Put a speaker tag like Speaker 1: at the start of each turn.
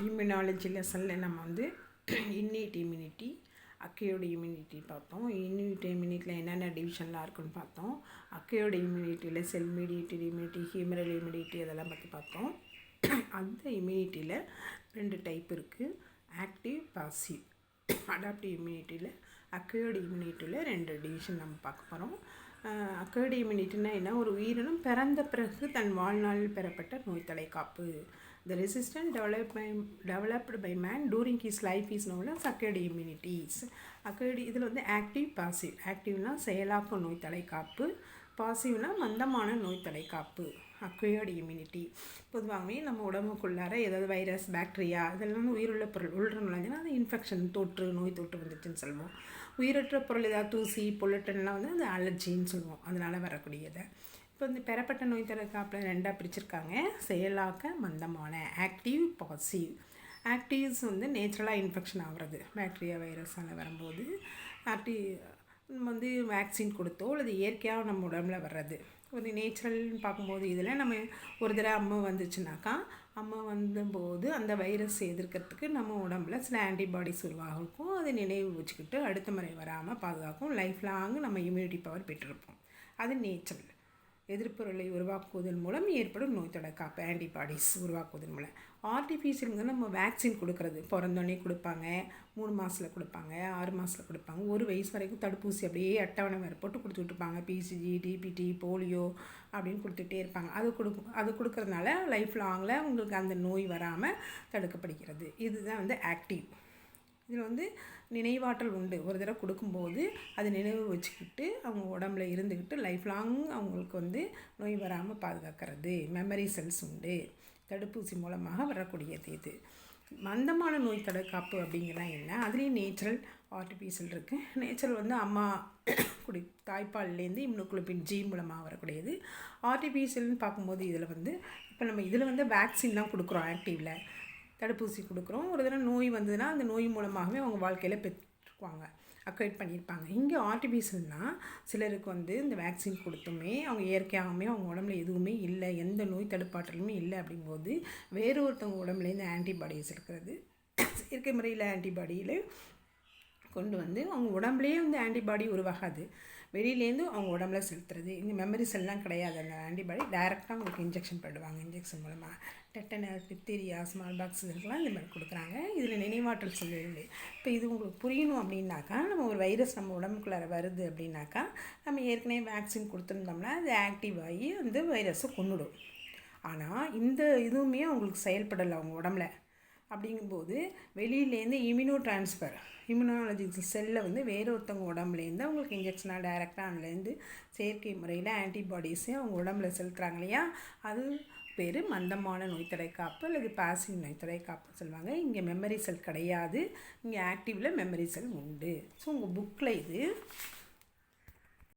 Speaker 1: Immunology லெசனில் நம்ம வந்து இன்னேட் இம்யூனிட்டி, அக்கையோட இம்யூனிட்டி பார்த்தோம். இன்னேட் இம்யூனிட்டியில் என்னென்ன டிவிஷன்லாம் இருக்குன்னு பார்த்தோம். அக்கையோட இம்யூனிட்டியில் cell mediated immunity, humoral immunity அதெல்லாம் பற்றி பார்த்தோம். அந்த இம்யூனிட்டியில் 2 டைப் இருக்குது, ஆக்டிவ், பாசிவ். அடாப்டிவ் இம்யூனிட்டியில் அக்கையோட இம்யூனிட்டியில் 2 டிவிஷன் நம்ம பார்க்க போகிறோம். அக்கையோட இம்யூனிட்டினா என்ன? ஒரு உயிரினம் பிறந்த பிறகு தன் வாழ்நாளில் பெறப்பட்ட நோய் தடைக்காப்பு. The resistance developed by man during his life is known as acquired immunities. இதில் வந்து ஆக்டிவ், பாசிவ். ஆக்டிவ்னா செயலாக்க நோய் தடைக்காப்பு, பாசிவ்னா மந்தமான நோய் தடைக்காப்பு. அக்வயர்டு இம்யூனிட்டி பொதுவாகவே நம்ம உடம்புக்குள்ளார ஏதாவது வைரஸ், பாக்டீரியா இதெல்லாம் உயிருள்ள பொருள் உள்ள நுழைஞ்சுன்னா அது இன்ஃபெக்ஷன், தொற்று, நோய் தொற்று வந்துச்சுன்னு சொல்லுவோம். உயிரற்ற பொருள் ஏதாவது தூசி, பொல்லுட்டன்லாம் வந்து அது அலர்ஜின்னு சொல்லுவோம். அதனால் வரக்கூடியதை இப்போ வந்து பெறப்பட்ட நோய் தடைக்காப்பில் 2ஆக பிரிச்சிருக்காங்க, செயலாக்க, மந்தமான, ஆக்டிவ், பாசிவ். ஆக்டிவ்ஸ் வந்து நேச்சுரலாக இன்ஃபெக்ஷன் ஆகிறது, பாக்டீரியா, வைரஸால் வரும்போது நம்ம வந்து வேக்சின் கொடுத்தோ அல்லது இயற்கையாக நம்ம உடம்புல வர்றது. ஒரு நேச்சுரல்னு பார்க்கும்போது இதில் நம்ம ஒரு தடவை அம்மா வந்துச்சுனாக்கா, அம்மா வந்தபோது அந்த வைரஸ் எதிர்க்கிறதுக்கு நம்ம உடம்புல சில ஆன்டிபாடிஸ் உருவாகும். அதை நினைவு வச்சுக்கிட்டு அடுத்த முறை வராமல் பாதுகாக்கும். லைஃப் லாங் நம்ம இம்யூனிட்டி பவர் பெற்றிருப்போம். அது நேச்சுரல். எதிர்ப்பொருளை உருவாக்குவதன் மூலம் ஏற்படும் நோய் தடைக்காப்பு, ஆன்டிபாடிஸ் உருவாக்குவதன் மூலம். ஆர்டிஃபிஷியல் வந்து நம்ம வேக்சின் கொடுக்குறது, பிறந்தோடனே கொடுப்பாங்க, 3 மாதத்தில் கொடுப்பாங்க, 6 மாதத்தில் கொடுப்பாங்க, 1 வயசு வரைக்கும் தடுப்பூசி அப்படியே அட்டவணை வேறு போட்டு கொடுத்துட்ருப்பாங்க. பிசிஜி, டிபிடி, போலியோ அப்படின்னு கொடுத்துட்டே இருப்பாங்க. அது கொடுக்கறதுனால லைஃப் லாங்கில் உங்களுக்கு அந்த நோய் வராமல் தடுக்கப்படுகிறது. இதுதான் வந்து ஆக்டிவ். இதில் வந்து நினைவாற்றல் உண்டு. ஒரு தடவை கொடுக்கும்போது அது நினைவு வச்சுக்கிட்டு அவங்க உடம்புல இருந்துக்கிட்டு லைஃப் லாங் அவங்களுக்கு வந்து நோய் வராமல் பாதுகாக்கிறது. மெமரி செல்ஸ் உண்டு. தடுப்பூசி மூலமாக வரக்கூடியது இது. மந்தமான நோய் தடுக்காப்பு அப்படிங்கிறதா என்ன? அதுலேயும் நேச்சுரல், ஆர்டிஃபிஷியல் இருக்குது. நேச்சுரல் வந்து அம்மா தாய்ப்பால்லேருந்து இம்யூனோகுளோபின் ஜி மூலமாக வரக்கூடியது. ஆர்டிஃபிஷியல்னு பார்க்கும்போது இதில் வந்து இப்போ நம்ம இதில் வந்து வேக்சின் தான் கொடுக்குறோம், ஆக்டிவில் தடுப்பூசி கொடுக்குறோம். ஒரு தடவை நோய் வந்ததுன்னா அந்த நோய் மூலமாகவே அவங்க வாழ்க்கையில் பெற்றுக்குவாங்க, அக்வைட் பண்ணியிருப்பாங்க. இங்கே ஆர்டிஃபிஷியல்னால் சிலருக்கு வந்து இந்த வேக்சின் கொடுத்துமே அவங்க இயற்கையாகவே அவங்க உடம்புல எதுவுமே இல்லை, எந்த நோய் தடுப்பாற்றலுமே இல்லை. அப்படிங்கும்போது வேறு ஒருத்தவங்க உடம்புலேருந்து ஆன்டிபாடிஸ் இருக்கிறது, இயற்கை முறையில் ஆன்டிபாடியில் கொண்டு வந்து அவங்க உடம்புலேயே வந்து ஆன்டிபாடி உருவாகாது, வெளியிலேருந்து அவங்க உடம்புல செலுத்துறது. இங்கே மெமரி செல்லாம் கிடையாது. அந்த ஆன்டிபாடி டைரெக்டாக அவங்களுக்கு இன்ஜெக்ஷன் போடுவாங்க. இன்ஜெக்ஷன் மூலமாக டெட்டனஸ், டிப்தீரியா, ஸ்மால் பாக்ஸ் இதுக்கெல்லாம் இந்த மாதிரி கொடுக்குறாங்க. இதில் நினைவாற்றல் சொல்லிடுது. இப்போ இது உங்களுக்கு புரியணும் அப்படின்னாக்கா, நம்ம ஒரு வைரஸ் நம்ம உடம்புக்குள்ளார வருது அப்படின்னாக்கா, நம்ம ஏற்கனவே வேக்சின் கொடுத்துருந்தோம்னா அது ஆக்டிவ் ஆகி அந்த வைரஸை கொன்னுடும். ஆனால் இந்த இதுவுமே அவங்களுக்கு செயல்படலை அவங்க உடம்புல. அப்படிங்கும்போது வெளியிலேருந்து இம்யூனாலஜி செல்லை வந்து வேறு ஒருத்தவங்க உடம்புலேருந்து அவங்களுக்கு இன்ஜெக்ஷனாக டைரெக்டாக அதுலேருந்து செயற்கை முறையில் ஆன்டிபாடிஸே அவங்க உடம்புல செலுத்துகிறாங்க இல்லையா, அது பேர் மந்தமான நோய் தடைக்காப்பு அல்லது பாசிவ் நோய் தடைக்காப்புன்னு சொல்லுவாங்க. இங்கே மெமரி செல் கிடையாது, இங்கே ஆக்டிவில் மெமரி செல் உண்டு. ஸோ உங்கள் புக்கில் இது